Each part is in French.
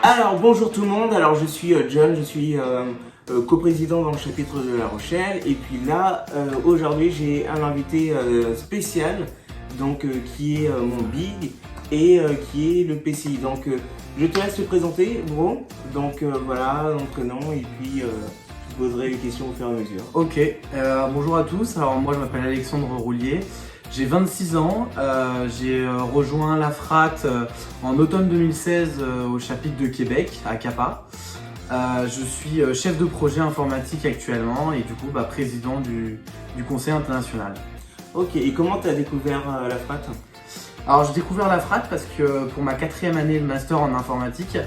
Alors bonjour tout le monde, alors je suis John, je suis coprésident dans le chapitre de La Rochelle et puis là aujourd'hui j'ai un invité spécial donc qui est mon big et qui est le PCI. Donc je te laisse te présenter bro, donc voilà ton prénom et puis je poserai les questions au fur et à mesure. Ok, bonjour à tous, alors moi je m'appelle Alexandre Roulier, j'ai 26 ans, j'ai rejoint la FRAT en automne 2016 au chapitre de Québec, à CAPA. Je suis chef de projet informatique actuellement et du coup président du conseil international. Ok, et comment tu as découvert la FRAT? Alors j'ai découvert la FRAT parce que pour ma 4e année de master en informatique,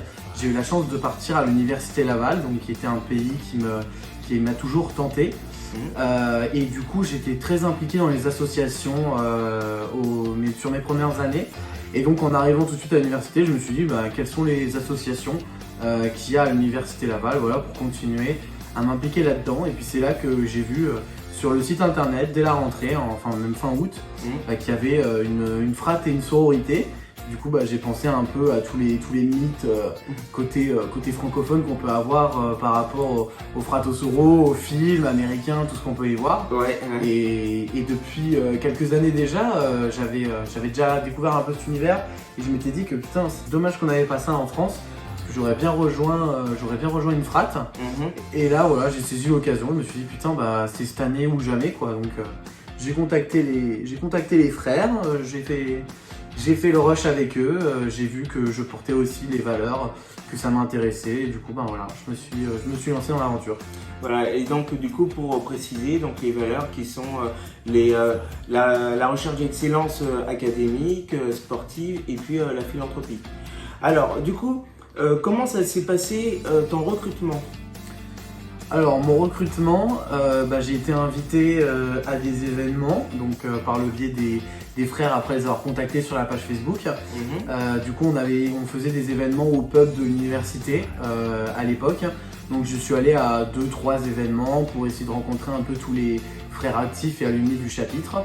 j'ai eu la chance de partir à l'université Laval, donc qui était un pays qui m'a toujours tenté. Et du coup j'étais très impliqué dans les associations sur mes premières années. Et donc en arrivant tout de suite à l'université, je me suis dit quelles sont les associations qu'il y a à l'université Laval, voilà, pour continuer à m'impliquer là-dedans. Et puis c'est là que j'ai vu sur le site internet, dès la rentrée, enfin même fin août, qu'il y avait une frat et une sororité. Du coup j'ai pensé un peu à tous les mythes côté francophone qu'on peut avoir par rapport aux fratosoro, aux films américains, tout ce qu'on peut y voir. Ouais. Et depuis quelques années déjà, j'avais déjà découvert un peu cet univers et je m'étais dit que putain c'est dommage qu'on n'avait pas ça en France. J'aurais bien rejoint une frat. Et là voilà, j'ai saisi l'occasion, je me suis dit putain c'est cette année ou jamais quoi. Donc j'ai contacté les frères, j'ai fait le rush avec eux, j'ai vu que je portais aussi les valeurs, que ça m'intéressait et du coup voilà, je me suis lancé dans l'aventure. Voilà, et donc du coup pour préciser, donc les valeurs qui sont la recherche d'excellence académique, sportive et puis la philanthropie. Alors du coup, comment ça s'est passé ton recrutement? Alors mon recrutement, j'ai été invité à des événements, donc par le biais des frères après les avoir contactés sur la page Facebook. Du coup on faisait des événements au pub de l'université à l'époque. Donc je suis allé à 2-3 événements pour essayer de rencontrer un peu tous les frères actifs et alumni du chapitre.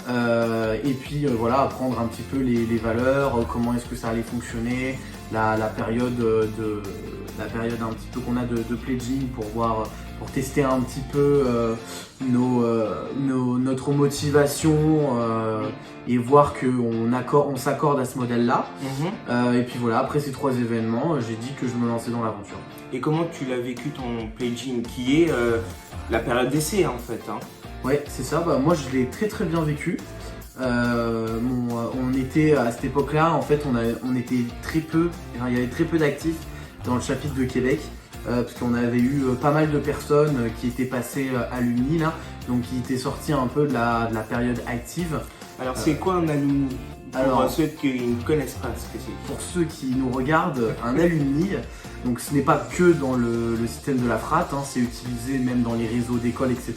Et puis voilà, apprendre un petit peu les valeurs, comment est-ce que ça allait fonctionner, la période un petit peu qu'on a de pledging pour tester un petit peu notre motivation et voir qu'on s'accorde à ce modèle-là. Et puis voilà, après ces 3 événements, j'ai dit que je me lançais dans l'aventure. Et comment tu l'as vécu ton pledging, qui est la période d'essai en fait hein? Ouais, c'est ça, moi je l'ai très très bien vécu. On était à cette époque-là, en fait, on était très peu, il y avait très peu d'actifs dans le chapitre de Québec, parce qu'on avait eu pas mal de personnes qui étaient passées à l'Uni là, donc qui étaient sorties un peu de la période active. Alors c'est quoi un alumni? Pour ceux qui ne connaissent pas ce que c'est. Pour ceux qui nous regardent, un alumni, donc ce n'est pas que dans le système de la FRAT, c'est utilisé même dans les réseaux d'écoles, etc.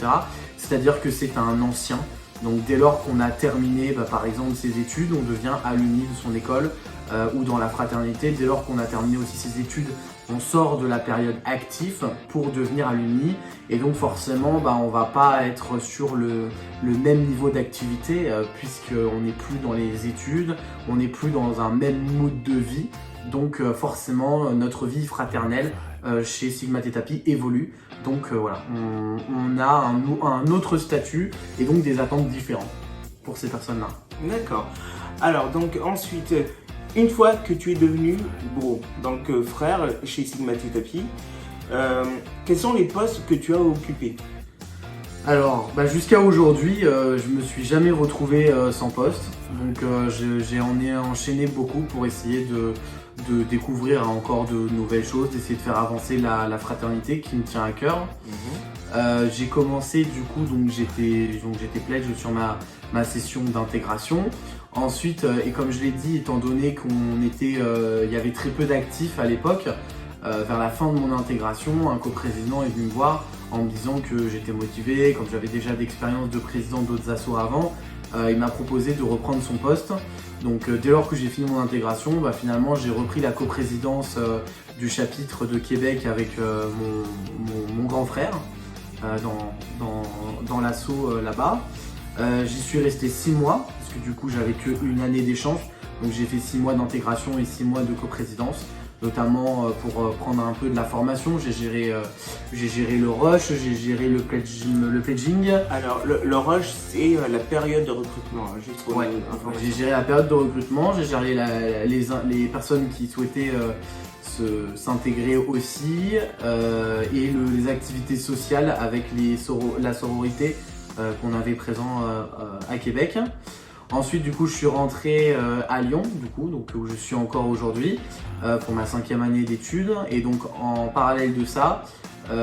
C'est-à-dire que c'est un ancien. Donc dès lors qu'on a terminé par exemple ses études, on devient alumni de son école ou dans la fraternité. Dès lors qu'on a terminé aussi ses études, on sort de la période active pour devenir alumni. Et donc forcément, on va pas être sur le même niveau d'activité puisqu'on n'est plus dans les études, on n'est plus dans un même mood de vie. Donc forcément, notre vie fraternelle chez Sigma Theta Pi évolue. Donc voilà, on a un autre statut et donc des attentes différentes pour ces personnes-là. D'accord. Alors donc ensuite, une fois que tu es devenu bro, donc frère chez Sigma Theta Pi, quels sont les postes que tu as occupés? Alors jusqu'à aujourd'hui, je me suis jamais retrouvé sans poste. Donc j'ai enchaîné beaucoup pour essayer de découvrir encore de nouvelles choses, d'essayer de faire avancer la fraternité qui me tient à cœur. J'ai commencé du coup, donc j'étais pledge sur ma session d'intégration. Ensuite, et comme je l'ai dit, étant donné il y avait très peu d'actifs à l'époque, vers la fin de mon intégration, un coprésident est venu me voir en me disant que j'étais motivé, comme j'avais déjà d'expérience de président d'autres assos avant, il m'a proposé de reprendre son poste. Donc dès lors que j'ai fini mon intégration, finalement j'ai repris la coprésidence du chapitre de Québec avec mon grand frère dans l'asso là-bas. J'y suis resté 6 mois, parce que du coup j'avais qu'une année d'échange. Donc j'ai fait 6 mois d'intégration et 6 mois de coprésidence. notamment pour prendre un peu de la formation. J'ai géré le rush, j'ai géré le pledging. Alors, le rush, c'est la période de recrutement, hein, juste pour information. J'ai géré la période de recrutement, j'ai géré les personnes qui souhaitaient s'intégrer aussi et les activités sociales avec la sororité qu'on avait présent à Québec. Ensuite, du coup, je suis rentré à Lyon, donc où je suis encore aujourd'hui pour ma 5e année d'études. Et donc, en parallèle de ça, comme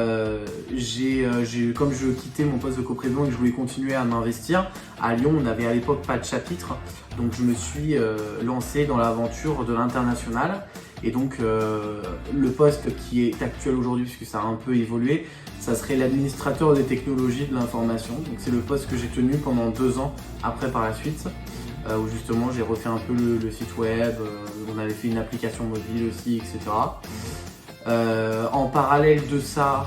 je quittais mon poste de coprésident et que je voulais continuer à m'investir, à Lyon, on n'avait à l'époque pas de chapitre. Donc, je me suis lancé dans l'aventure de l'international. Et donc, le poste qui est actuel aujourd'hui, puisque ça a un peu évolué, ça serait l'administrateur des technologies de l'information. Donc, c'est le poste que j'ai tenu pendant 2 ans après par la suite, où justement j'ai refait un peu le site web, on avait fait une application mobile aussi, etc. En parallèle de ça,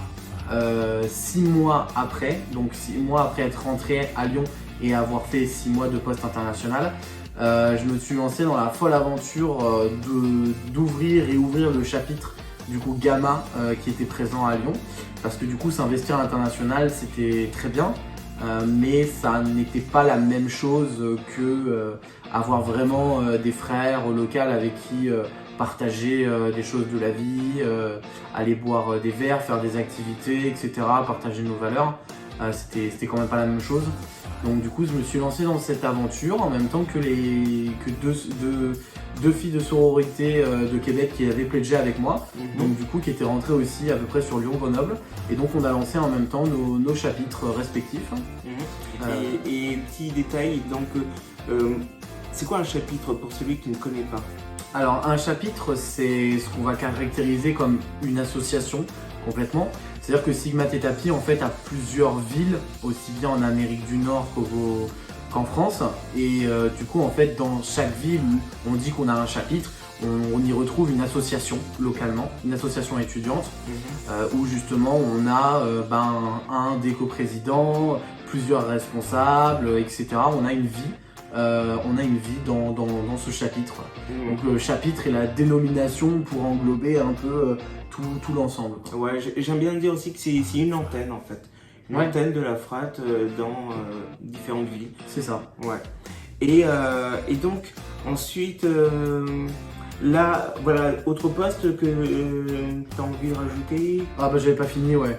6 mois après, donc 6 mois après être rentré à Lyon et avoir fait 6 mois de poste international, je me suis lancé dans la folle aventure d'ouvrir et ouvrir le chapitre du coup Gamma qui était présent à Lyon, parce que du coup s'investir à l'international c'était très bien, mais ça n'était pas la même chose que avoir vraiment des frères locaux avec qui partager des choses de la vie, aller boire des verres, faire des activités, etc., partager nos valeurs. C'était quand même pas la même chose. Donc du coup, je me suis lancé dans cette aventure en même temps que deux filles de sororité de Québec qui avaient pledgé avec moi, donc du coup qui étaient rentrées aussi à peu près sur Lyon-Grenoble. Et donc on a lancé en même temps nos chapitres respectifs. Et petit détail, donc c'est quoi un chapitre pour celui qui ne connaît pas? Alors un chapitre, c'est ce qu'on va caractériser comme une association complètement. C'est-à-dire que Sigma Theta Pi en fait a plusieurs villes, aussi bien en Amérique du Nord qu'en France. Et du coup en fait dans chaque ville où on dit qu'on a un chapitre, on y retrouve une association localement, une association étudiante, où justement on a un des coprésidents, plusieurs responsables, etc. On a une vie. Dans ce chapitre. Donc le chapitre est la dénomination pour englober un peu tout l'ensemble. Ouais, j'aime bien dire aussi que c'est une antenne en fait. Une antenne de la FRAT dans différentes villes. C'est ça. Ouais. Et donc ensuite, là, voilà, autre poste que tu as envie de rajouter? Ah bah j'avais pas fini, ouais.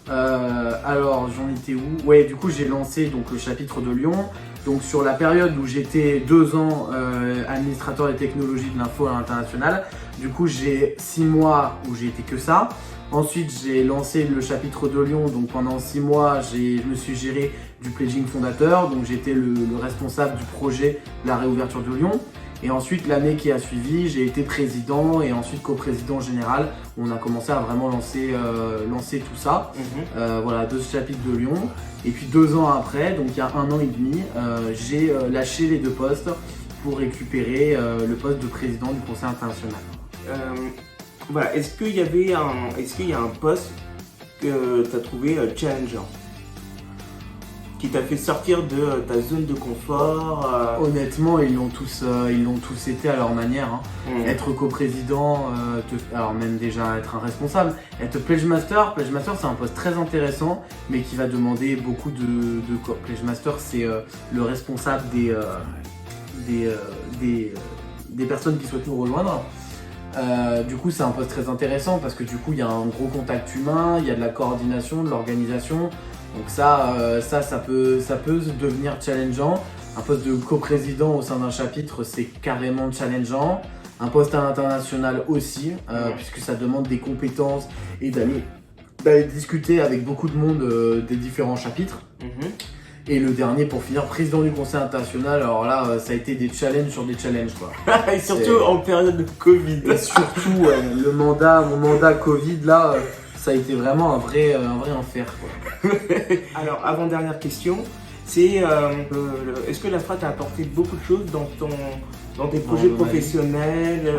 Alors j'en étais où? Ouais, du coup j'ai lancé donc le chapitre de Lyon. Donc sur la période où j'étais 2 ans administrateur des technologies de l'info à l'international, du coup j'ai 6 mois où j'ai été que ça. Ensuite j'ai lancé le chapitre de Lyon, donc pendant 6 mois je me suis géré du pledging fondateur, donc j'étais le responsable du projet de la réouverture de Lyon. Et ensuite, l'année qui a suivi, j'ai été président et ensuite coprésident général. On a commencé à vraiment lancer tout ça. Voilà, 2 chapitres de Lyon. Et puis 2 ans après, donc il y a 1 an et demi, j'ai lâché les 2 postes pour récupérer le poste de président du Conseil international. Voilà, est-ce qu'il y a un poste que tu as trouvé challengeant, qui t'a fait sortir de ta zone de confort? Honnêtement, ils l'ont tous été à leur manière. Être coprésident, alors même déjà être un responsable. Être pledge master, c'est un poste très intéressant, mais qui va demander beaucoup de quoi. Pledge master, c'est le responsable des personnes qui souhaitent nous rejoindre. Du coup, c'est un poste très intéressant parce que du coup, il y a un gros contact humain, il y a de la coordination, de l'organisation. Donc ça peut devenir challengeant. Un poste de coprésident au sein d'un chapitre, c'est carrément challengeant. Un poste à l'international aussi, puisque ça demande des compétences et d'aller discuter avec beaucoup de monde des différents chapitres. Et le dernier, pour finir, président du conseil international, alors là, ça a été des challenges sur des challenges, quoi. Et surtout en période de Covid. Et surtout, mon mandat Covid, là, ça a été vraiment un vrai enfer, quoi. Alors, avant-dernière question, c'est est-ce que la FRAT a apporté beaucoup de choses dans tes projets professionnels,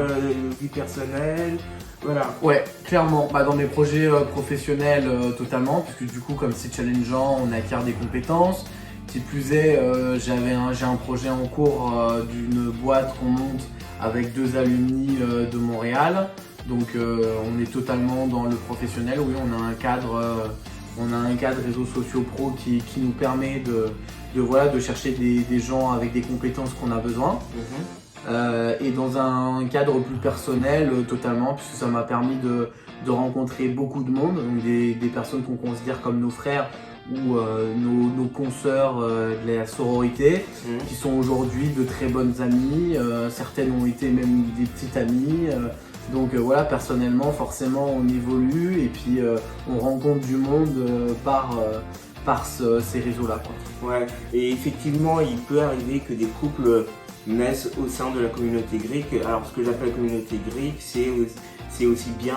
vie personnelle? Voilà. Ouais, clairement. Dans mes projets professionnels, totalement, puisque du coup, comme c'est challengeant, on acquiert des compétences. Qui plus est, j'ai un projet en cours d'une boîte qu'on monte avec 2 alumni de Montréal. Donc on est totalement dans le professionnel. Oui, on a un cadre réseaux sociaux pro qui nous permet de chercher des gens avec des compétences qu'on a besoin. Et dans un cadre plus personnel totalement, puisque ça m'a permis de rencontrer beaucoup de monde, donc des personnes qu'on considère comme nos frères ou nos consoeurs de la sororité, qui sont aujourd'hui de très bonnes amies. Certaines ont été même des petites amies. Donc voilà, personnellement, forcément, on évolue et puis on rencontre du monde par ces réseaux-là, quoi. Ouais, et effectivement, il peut arriver que des couples naissent au sein de la communauté grecque. Alors, ce que j'appelle communauté grecque, c'est aussi bien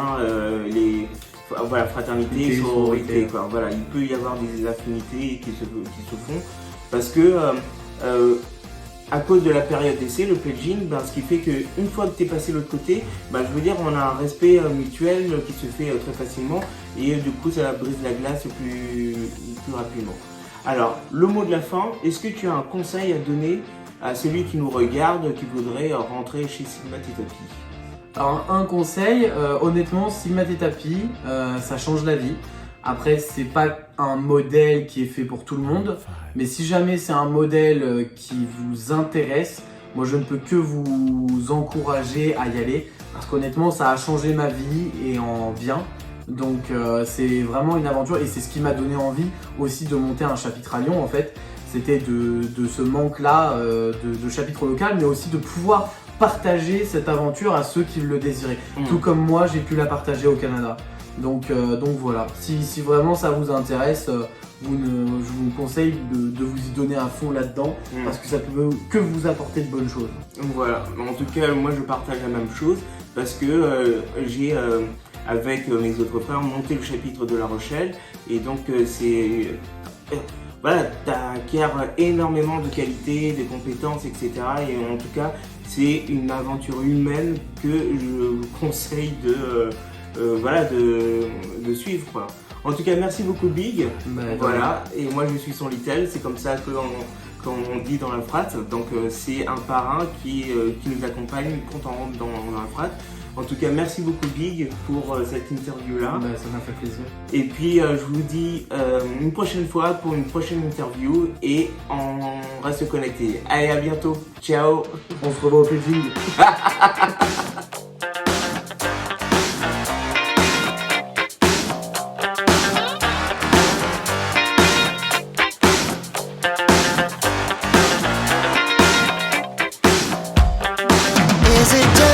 fraternité et sororité, quoi. Voilà, il peut y avoir des affinités qui se font parce que à cause de la période d'essai, le pledging, ce qui fait qu'une fois que tu es passé de l'autre côté, je veux dire, on a un respect mutuel qui se fait très facilement et du coup ça brise la glace plus rapidement. Alors, le mot de la fin, est-ce que tu as un conseil à donner à celui qui nous regarde, qui voudrait rentrer chez Sigma Theta Pi? Alors un conseil, honnêtement, Sigma Theta Pi, ça change la vie. Après, c'est pas un modèle qui est fait pour tout le monde, mais si jamais c'est un modèle qui vous intéresse, moi je ne peux que vous encourager à y aller, parce qu'honnêtement, ça a changé ma vie et en bien. Donc c'est vraiment une aventure et c'est ce qui m'a donné envie aussi de monter un chapitre à Lyon en fait. C'était de ce manque-là de chapitre local, mais aussi de pouvoir partager cette aventure à ceux qui le désiraient. Tout comme moi, j'ai pu la partager au Canada. Donc voilà, si vraiment ça vous intéresse, je vous conseille de vous y donner à fond là-dedans parce que ça peut que vous apporter de bonnes choses. Voilà, en tout cas, moi je partage la même chose parce que j'ai, avec mes autres frères, monté le chapitre de La Rochelle et donc voilà, tu acquiers énormément de qualités, de compétences, etc. Et en tout cas, c'est une aventure humaine que je vous conseille de suivre, quoi. En tout cas, merci beaucoup Big. Voilà, et moi je suis son Little, c'est comme ça qu'on dit dans la frat. Donc c'est un parrain qui nous accompagne quand on rentre dans la frat. En tout cas, merci beaucoup Big pour cette interview-là. Ça m'a fait plaisir. Et puis je vous dis une prochaine fois pour une prochaine interview et on reste connecté. Allez, à bientôt. Ciao. On se revoit au pledging. Is it